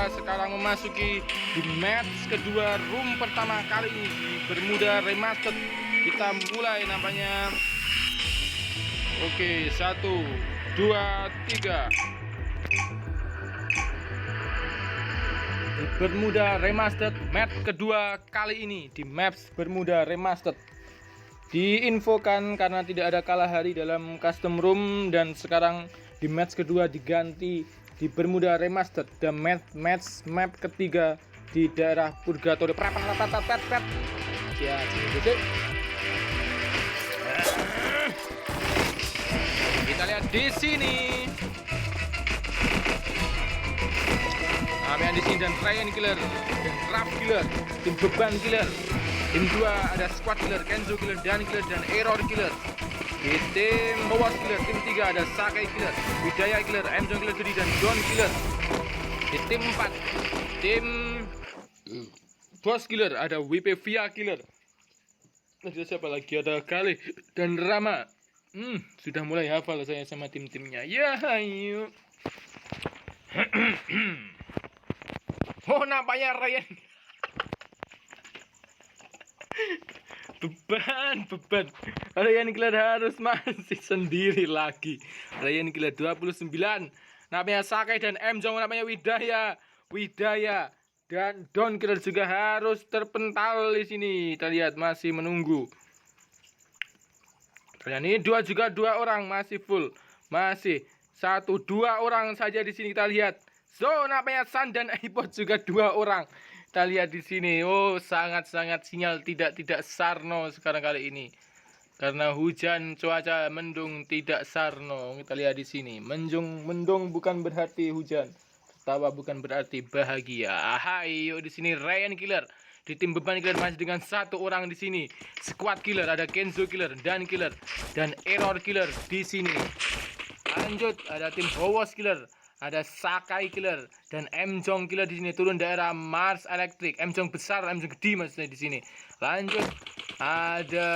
kita sekarang memasuki di match kedua room pertama kali ini di Bermuda Remastered. Kita mulai nampaknya. Oke, 1, 2, 3. Di Bermuda Remastered match kedua kali ini di maps Bermuda Remastered. Diinfokan karena tidak ada kalah hari dalam custom room dan sekarang di match kedua diganti di Bermuda Remastered dan match map ketiga di daerah Purgatorio. Ya, kita lihat di sini. Yang di sini dan Ryan Killer dan Raf Killer, tim beban killer. Tim 2 ada Squad Killer, Kenzo Killer, Dan Killer dan Error Killer. Di tim Bowas Killer, tim 3 ada Sakai Killer, Widaya Killer, Emjong Killer 3 dan Don Killer. Di tim 4 tim Boss Killer ada WP Via Killer. Ada siapa lagi? Ada Kali dan Rama. Sudah mulai hafal saya sama tim-timnya. Ya, ayo. Oh, nampaknya Ryan. beban Ryan Killer harus masih sendiri lagi. Ryan Killer 29. Namanya Sakai dan M Jong, namanya Widaya dan Don Killer juga harus terpental di sini. Kita lihat masih menunggu. Dan ini dua orang masih full. Masih 1-2 orang saja di sini kita lihat. So, namanya San dan iPod juga 2 orang. Kita lihat di sini. Oh, sangat-sangat sinyal tidak sarno sekarang kali ini. Karena hujan, cuaca mendung, tidak sarno. Kita lihat di sini. Mendung bukan berarti hujan. Tertawa bukan berarti bahagia. Hai, yuk di sini Ryan Killer. Di tim beban killer masih dengan 1 orang di sini. Squad Killer ada Kenzo Killer, Dan Killer dan Error Killer di sini. Lanjut ada tim Bowas Killer. Ada Sakai Killer dan M Jong Killer di sini turun daerah Mars Electric. M Jong besar, M Jong gede maksudnya di sini. Lanjut ada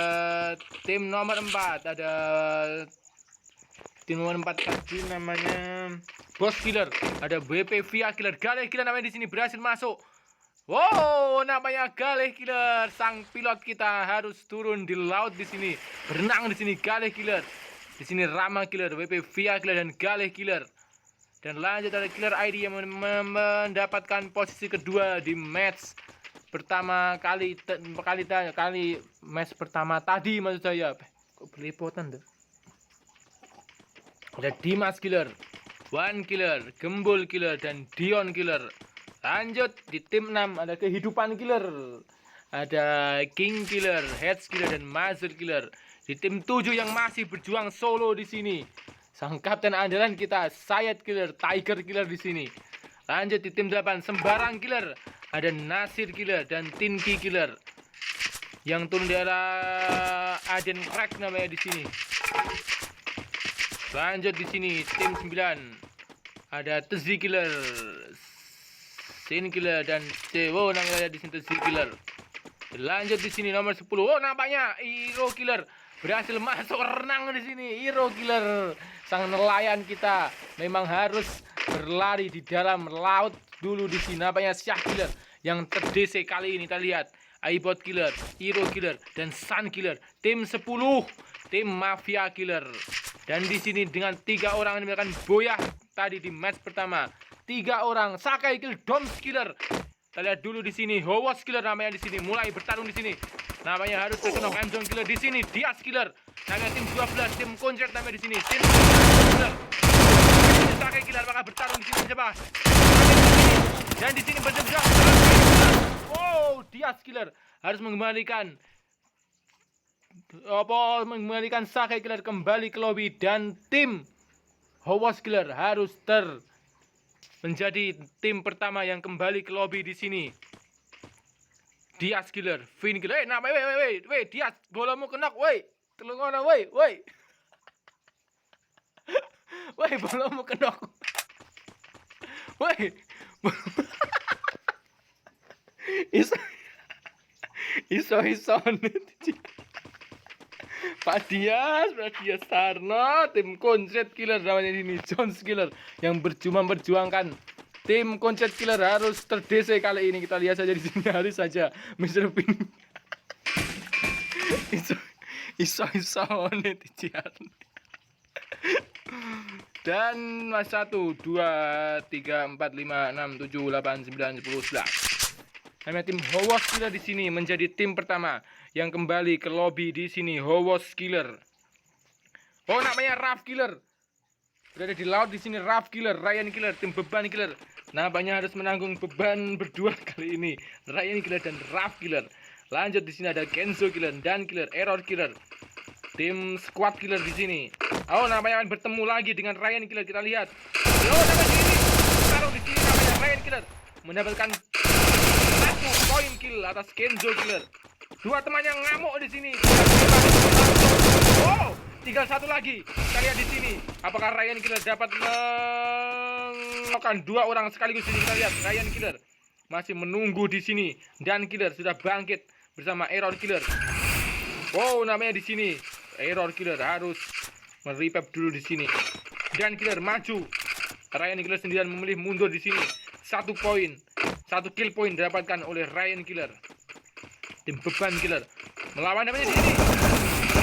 tim nomor 4, ada tim nomor 4 tadi namanya Boss Killer. Ada WP Via Killer, Galeh Killer namanya di sini berhasil masuk. Wow, namanya Galeh Killer. Sang pilot kita harus turun di laut di sini. Berenang di sini Galeh Killer. Di sini Rama Killer, WP Via Killer dan Galeh Killer. Dan lanjut ada Killer ID yang mendapatkan posisi kedua di match pertama kali match pertama tadi maksud saya. Kok belepotan tuh? Ada Dimas Killer, One Killer, Gembul Killer dan Dion Killer. Lanjut di tim 6 ada Kehidupan Killer, ada King Killer, Heads Killer dan Mazur Killer. Di tim 7 yang masih berjuang solo di sini. Sang kapten andalan kita, Sayed Killer, Tiger Killer di sini. Lanjut di tim 8, Sembarang Killer, ada Nasir Killer dan Tinki Killer. Yang turun daerah Aden Crack namanya di sini. Lanjut di sini tim 9, ada Tezi Killer, Sin Killer dan Cewo namanya di sini Tezi Killer. Lanjut di sini nomor 10, oh nampaknya Hero Killer berhasil masuk renang di sini. Hero Killer, sang nelayan kita memang harus berlari di dalam laut dulu di sini. Nampaknya Syah Killer yang ter-DC kali ini kita lihat. iBot Killer, Hero Killer dan Sun Killer. Tim 10, tim Mafia Killer. Dan di sini dengan 3 orang ini akan boyah tadi di match pertama. 3 orang Sakai Killer, Doms Killer. Kita lihat dulu di sini Howas Killer namanya di sini mulai bertarung di sini. Namanya harus terkenal Emjong Killer di sini, Dias Killer. Namanya tim 12, tim Konsert namanya di sini. Tim Killer. Sakai Killer apakah bertarung di sini coba? Dan di sini berjuang. Oh, Dias Killer harus mengembalikan Sakai Killer kembali ke lobby dan tim Howas Killer harus menjadi tim pertama yang kembali ke lobby di sini. Dias Killer, Vin Killer. Namanya weh, Dias, bolamu kena, weh. Telungono, weh. Weh, bolamu kena. Weh. Iso Pak Dias Sarno, tim Konsep Killer namanya ini, Jones Killer yang berjuangkan Tim Concert Killer harus ter-DC kali ini. Kita lihat saja di sini, harus saja Mr. Pin. iso netizen. Dan mas 1, 2, 3, 4, 5, 6, 7, 8, 9, 10, 11. Namanya tim Howos Killer di sini menjadi tim pertama yang kembali ke lobby di sini. Howos Killer. Oh, namanya Raf Killer. Berada di laut di sini. Raf Killer, Ryan Killer, tim beban Killer. Nampaknya harus menanggung beban berdua kali ini. Ryan Killer dan Raf Killer. Lanjut di sini ada Kenzo Killer dan Killer, Error Killer. Tim Squad Killer di sini. Oh, namanya bertemu lagi dengan Ryan Killer. Kita lihat. Oh, namanya di sini. Taruh di sini namanya Ryan Killer mendapatkan 1 poin kill atas Kenzo Killer. Dua temannya ngamuk di sini. Oh, tinggal 1 lagi. Kita lihat di sini. Apakah Ryan Killer dapat melakukan 2 orang sekaligus ini? Kita lihat Ryan Killer masih menunggu di sini dan Killer sudah bangkit bersama Error Killer. Wow, namanya di sini Error Killer harus merepap dulu di sini. Dan Killer maju. Ryan Killer sendirian memilih mundur di sini. 1 poin, 1 kill point didapatkan oleh Ryan Killer. Tim beban Killer melawan namanya di sini.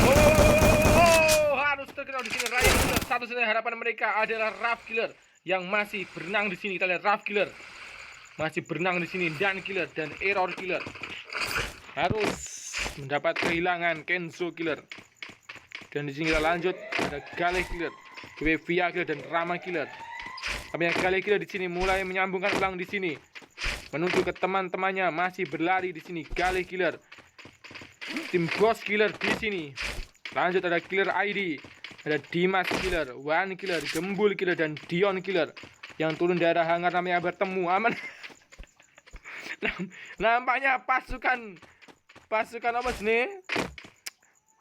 Oh, harus terkenal di sini Ryan Killer. Satu-satunya harapan mereka adalah Raf Killer yang masih berenang di sini. Kita lihat Raf Killer masih berenang di sini dan Killer dan Error Killer harus mendapat kehilangan Kenzo Killer. Dan di sini kita lanjut ada Gale Killer, Via Killer dan Rama Killer. Tapi yang Gale Killer di sini mulai menyambungkan ulang di sini menuju ke teman-temannya, masih berlari di sini Gale Killer. Tim Boss Killer di sini. Lanjut ada Killer ID, ada Dimas Killer, Wan Killer, Gembul Killer dan Dion Killer yang turun daerah hangar namanya bertemu aman. Nampaknya pasukan apa sih?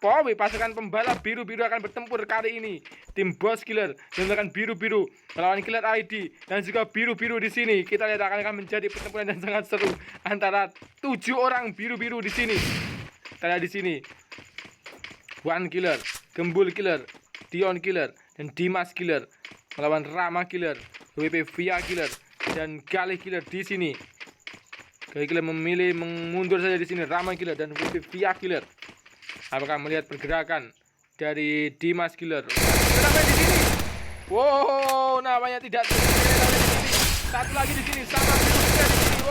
Pasukan pembalap biru-biru akan bertempur kali ini. Tim Boss Killer menggunakan biru-biru melawan Killer ID dan juga biru-biru di sini. Kita lihat akan menjadi pertempuran yang sangat seru antara 7 orang biru-biru di sini. Kita lihat di sini. One Killer, Gembul Killer, Dion Killer dan Dimas Killer melawan Rama Killer, WP Via Killer dan Gale Killer di sini. Gale Killer memilih mundur saja di sini. Rama Killer dan WP Via Killer. Apakah melihat pergerakan dari Dimas Killer? Namanya di sini. Wow, namanya tidak. Satu lagi di sini sama di sini.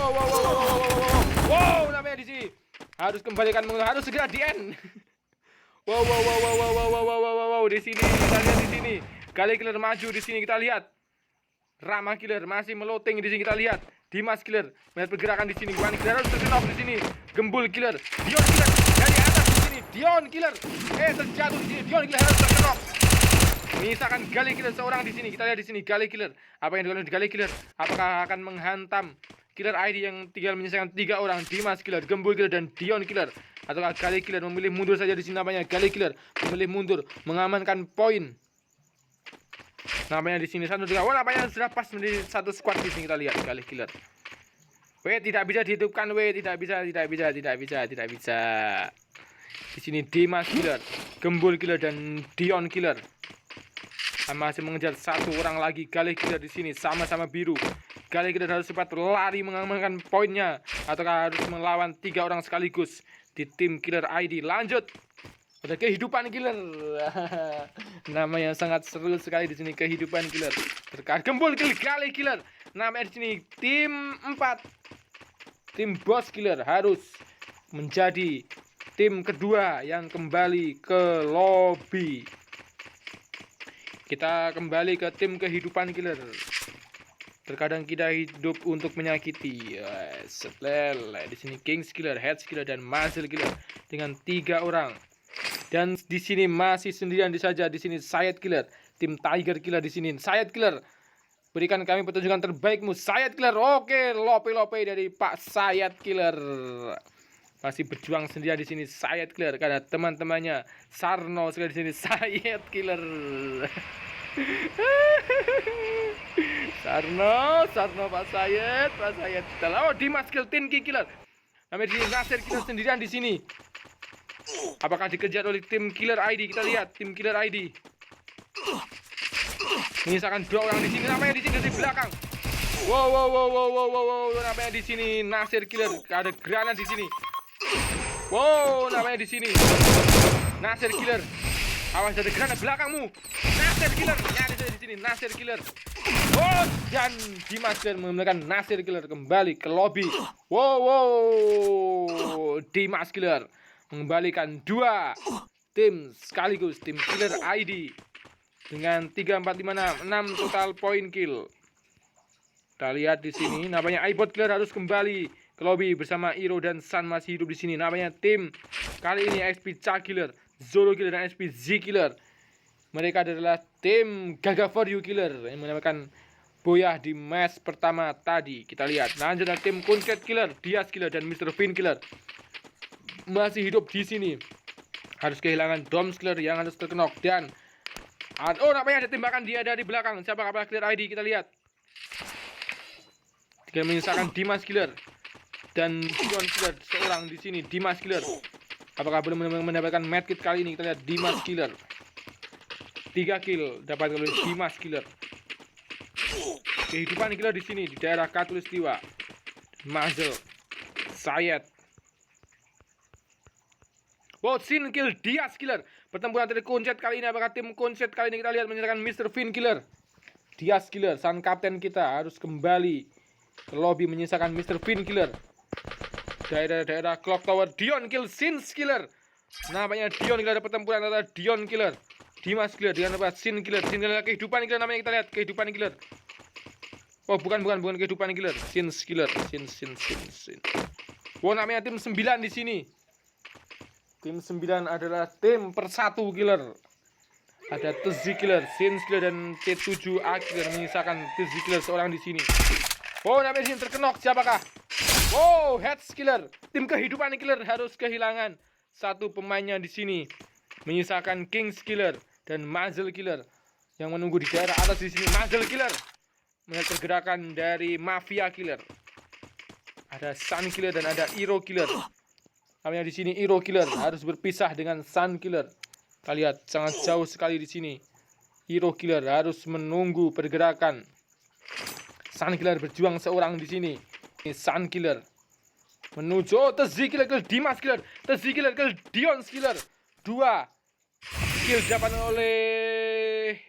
Wow, namanya di sini. Harus kembalikan, harus segera di end. Wow, di sini kita lihat di sini. Gale Killer maju di sini kita lihat. Rama Killer masih meloting di sini kita lihat. Dimas Killer melihat pergerakan di sini. Wan Killer harus terkenal di sini. Gembul Killer, Dion Killer dari atas di sini. Dion Killer terjatuh di sini. Dion Killer harus terkenal. Misalkan Gale Killer seorang di sini. Kita lihat di sini Gale Killer. Apa yang dilakukan Gale Killer? Apakah akan menghantam Killer ID yang tinggal menyisakan 3 orang? Dimas Killer, Gembul Killer dan Dion Killer. Ataukah Gale Killer memilih mundur saja di sini? Namanya Gale Killer memilih mundur mengamankan poin. Namanya di sini 1 2. Oh, namanya sudah pas menjadi 1 squad di sini. Kita lihat Gale Killer. Tidak bisa dihidupkan. Tidak bisa. Di sini Dimas Killer, Gembul Killer dan Dion Killer masih mengejar 1 orang lagi. Gale Killer di sini sama-sama biru. Gale Killer harus cepat lari mengamankan poinnya ataukah harus melawan 3 orang sekaligus di tim Killer ID. Lanjut. Ada kehidupan Killer. Nama yang sangat seru sekali di sini, kehidupan Killer. Terkait Gembul Killer, Gale Killer. Namanya di sini tim 4. Tim Boss Killer harus menjadi tim kedua yang kembali ke lobby. Kita kembali ke tim kehidupan Killer. Terkadang kita hidup untuk menyakiti. Di sini Kings Killer, Heads Killer dan Muzzle Killer dengan 3 orang. Dan di sini masih sendirian saja di sini Sayed Killer, tim Tiger Killer di sini. Sayed Killer, berikan kami petunjukan terbaikmu Sayed Killer. Oke, lope dari Pak Sayed Killer. Masih berjuang sendirian di sini Sayed Killer karena teman-temannya Sarno sekali di sini Sayed Killer. Sarno Pak Sayed. Oh, Dimas Killer, tim Killer. Namanya di Nasir Killer sendirian di sini. Apakah dikejar oleh tim Killer ID? Kita lihat tim Killer ID. Menyisakan 2 orang di sini. Namanya di sini dari belakang. Wow, namanya di sini Nasir Killer. Ada granat di sini. Wow, namanya di sini Nasir Killer. Awas, ada granat belakangmu. Nasir Killer. Ya, di sini Nasir Killer. Oh, dan Dimas Killer menggunakan Nasir Killer kembali ke lobby. Wow, Dimas Killer mengembalikan 2 tim sekaligus, tim Killer ID dengan 3, 4, 5, 6 total point kill. Kita lihat di sini namanya iBot Killer harus kembali ke lobby bersama Iro dan San masih hidup di sini. Namanya tim kali ini XP Cha Killer, Zolo Killer dan XP Z Killer. Mereka adalah tim Gaga For You Killer yang menamakan Boyah di match pertama tadi. Kita lihat lanjut tim Kunket Killer, Dias Killer dan Mr. Fin Killer masih hidup di sini. Harus kehilangan Doms Killer yang harus terkenok dan namanya ada tembakan dia dari belakang. Siapa kapal Killer ID? Kita lihat. Kita menyisakan Dimas Killer dan Dion Killer seorang di sini. Dimas Killer. Apakah belum mendapatkan medkit kali ini? Kita lihat Dimas Killer. 3 kill dapat oleh Dimas Killer. Kehidupan Killer di sini di daerah Katulistiwa. Mazel, Sayed. Wow, Sin kill Dias Killer. Pertempuran dari Kunset kali ini. Apakah tim Kunset kali ini? Kita lihat menyerahkan Mr. Fin Killer. Dias Killer, sang kapten kita harus kembali ke lobby menyisakan Mr. Fin Killer. Daerah Clock Tower, Dion kill Sin Killer. Namanya Dion Killer, ada pertempuran antara Dion Killer, Dimas Killer dengan apa? Sin Killer. Sin Killer, kehidupan Killer namanya, kita lihat kehidupan Killer. Oh, bukan kehidupan Killer. Sin Killer. Sin. Wow, namanya tim 9 di sini. Tim 9 adalah tim persatu Killer. Ada Tzi Killer, Sin Killer dan C7A Killer menyisakan Tzi Killer seorang di sini. Oh, namanya di sini terkenok siapakah? Oh, Heads Killer. Tim kehidupan Killer harus kehilangan 1 pemainnya di sini. Menyisakan Kings Killer dan Mazel Killer yang menunggu di daerah atas di sini. Mazel Killer melihat pergerakan dari Mafia Killer. Ada Sun Killer dan ada Iro Killer. Namanya di sini Iro Killer harus berpisah dengan Sun Killer. Kita lihat sangat jauh sekali di sini. Iro Killer harus menunggu pergerakan. Sun Killer berjuang seorang di sini. Ini Sun Killer menuju Tzi Killer ke Dimas Killer. Tzi Killer ke Dion Killer. 2 kill dapat oleh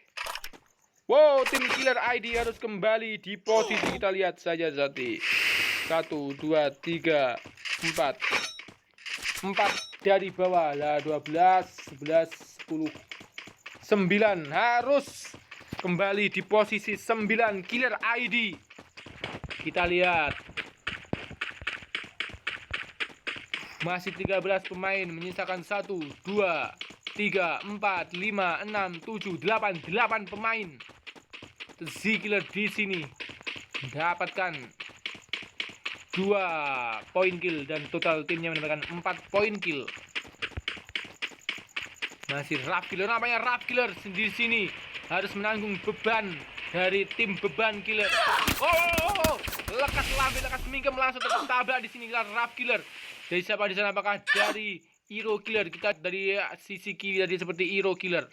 tim Killer ID harus kembali di posisi. Kita lihat saja Zati. 1, 2, 3, 4 dari bawah lah. 12, 11, 10, 9 harus kembali di posisi 9 Killer ID. Kita lihat masih 13 pemain menyisakan 1, 2, 3, 4, 5, 6, 7, 8 pemain. Z Killer di sini mendapatkan 2 poin kill dan total timnya mendapatkan 4 poin kill. Masih Raf Killer, namanya Raf Killer di sini harus menanggung beban dari tim beban Killer. Lekas lambe, lekas mingkem langsung tertabrak di sini Raf Killer. Dari siapa di sana? Apakah dari Iro Killer? Kita dari sisi kiri tadi seperti Iro Killer.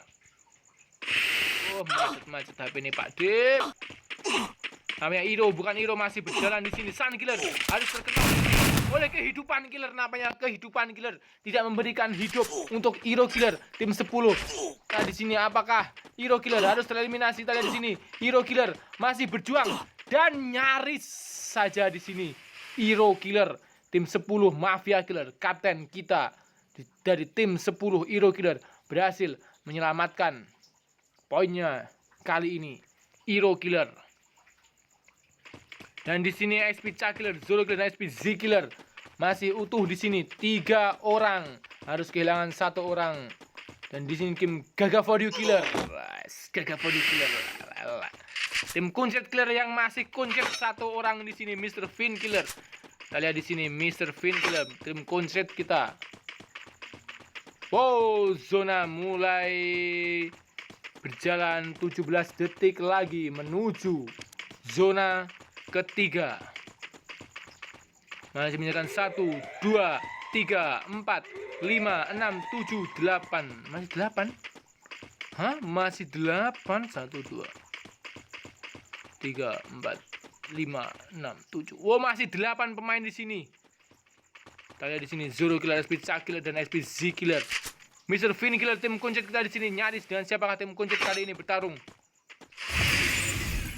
Oh, macet HP ini Pak Dip. Namanya Iro, bukan Iro, masih berjalan di sini. Sun Killer harus terkenal oleh kehidupan Killer. Namanya kehidupan Killer tidak memberikan hidup untuk Iro Killer tim 10. Nah, di sini apakah Iro Killer harus tereliminasi? Kita lihat di sini. Iro Killer masih berjuang dan nyaris saja di sini Iro Killer tim 10 Mafia Killer, kapten kita dari tim 10 Iro Killer berhasil menyelamatkan poinnya kali ini Iro Killer. Dan di sini XP Cha Killer, Zolo Killer dan XP Z Killer masih utuh di sini. 3 orang harus kehilangan 1 orang. Dan di sini tim Gaga For You Killer. Gaga For You Killer. Tim Kunset Killer yang masih kunset 1 orang di sini, Mr. Fin Killer. Kita lihat di sini Mr. Fin Killer, tim kunset kita. Wow, zona mulai berjalan 17 detik lagi menuju zona ketiga. Masih menyisakan 1, 2, 3, 4, 5, 6, 7, 8. Masih 8? Hah? Masih 8? 1, 2, 3, 4, 5, 6, 7. Wow, masih 8 pemain di sini. Kita lihat di sini Zoro Killer, SP Chuck Killer dan SP Z Killer. Mr. Finn Killer, tim kunci kita di sini nyaris. Dan siapakah tim kunci kali ini bertarung?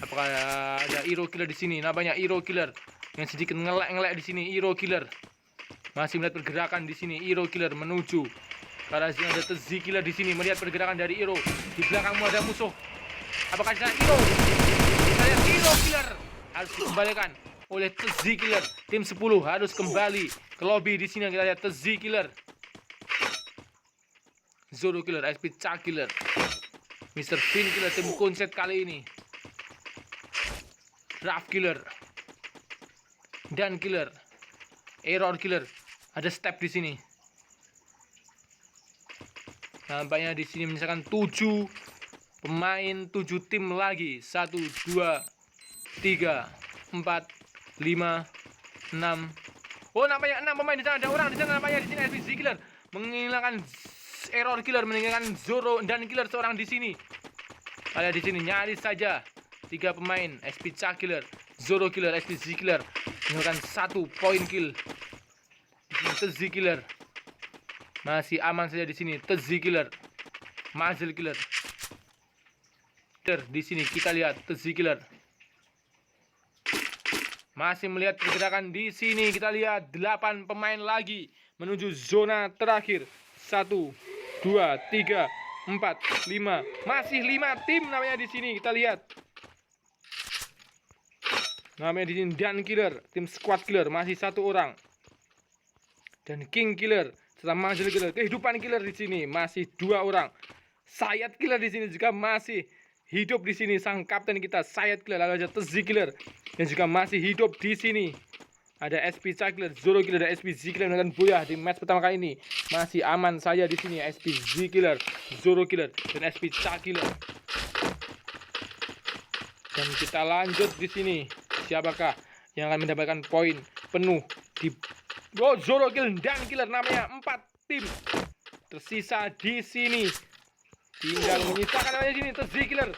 Apakah ada Hero Killer di sini? Namanya Hero Killer yang sedikit ngelek di sini. Hero Killer masih melihat pergerakan di sini. Hero Killer menuju ke arah sini. Ada Z Killer di sini melihat pergerakan dari Hero. Di belakangmu ada musuh. Apakah ada Hero? Kita lihat Hero Killer harus dikembalikan oleh Z Killer. Tim 10 harus kembali ke lobby di sini. Kita lihat Z Killer, Zoro Killer, SP Chuck Killer, Mr. Finn Killer, tim konsep kali ini. Raf Killer, Dan Killer, Error Killer. Ada step di sini. Nampaknya di sini menyisakan 7 pemain, 7 tim lagi. 1, 2, 3, 4, 5, 6. Oh, nampaknya 6 pemain di sana. Ada orang di sana nampaknya di sini. SP Z Killer menghilangkan Error Killer, meninggalkan Zoro dan Killer seorang di sini. Ada di sini nyaris saja 3 pemain, SP Chuck Killer, Zoro Killer, SP Z Killer meninggalkan 1 poin kill. Di sini Z Killer masih aman saja di sini. Z Killer, Muzzle Killer. Di sini kita lihat Z Killer masih melihat pergerakan di sini. Kita lihat 8 pemain lagi menuju zona terakhir. 1, 2, 3, 4, 5. Masih 5 tim namanya di sini. Kita lihat. Namanya di sini Dan Killer, tim Squad Killer masih 1 orang. Dan King Killer serta Muzzle Killer, kehidupan Killer di sini masih 2 orang. Sayat Killer di sini juga masih hidup di sini. Sang kapten kita Sayat Killer, lalu ada Z Killer yang juga masih hidup di sini. Ada SP Chuck Killer, Zoro Killer, dan SP Z Killer dan Boyah di match pertama kali ini. Masih aman saja di sini. SP Z Killer, Zoro Killer, dan SP Chuck Killer. Dan kita lanjut di sini. Siapakah yang akan mendapatkan poin penuh di Zoro Killer dan Killer? Namanya 4 tim tersisa di sini. Tinggal menyisakan namanya di sini Z Killer.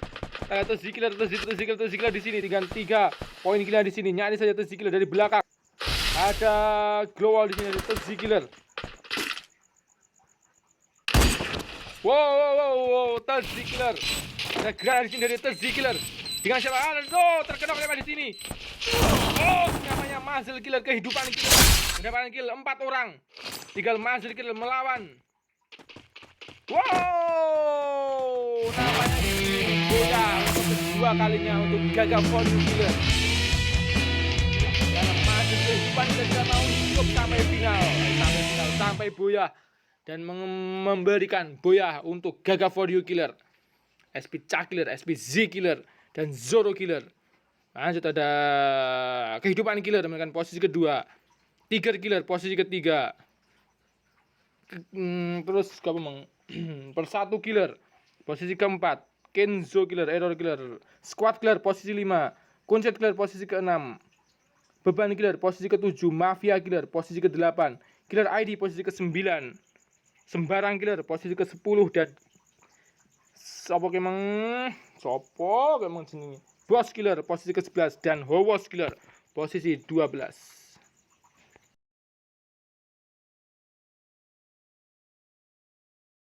Z Killer di sini dengan 3 poin killer di sini. Nyaris saja Z Killer dari belakang. Ada global di sini, ada Z Killer. Wow, Z Killer. Ada granat di sini dari Z Killer. Dengan siapa? Terkena lewat di sini. Namanya Muzzle Killer, kehidupan Killer. Mendapatkan kill 4 orang. Tinggal Muzzle Killer melawan. Wow, namanya ini Boyah untuk kedua kalinya untuk gagal for you Killer. Kehidupan kita tidak mau hidup sampai final, sampai Boyah dan memberikan Boyah untuk Gaga for You Killer, SP Chuck Killer, SP Z Killer, dan Zoro Killer. Lanjut ada kehidupan Killer dengan posisi kedua, Tiger Killer posisi ketiga, terus Persatu Killer posisi keempat, Kenzo Killer, Error Killer, Squad Killer posisi 5, Kunset Killer posisi ke-6, Beban Killer posisi ke-7, Mafia Killer posisi ke-8, Killer ID posisi ke-9, Sembarang Killer posisi ke-10, dan sopo kemang jenenge Boss Killer posisi ke-11, dan Howos Killer posisi 12.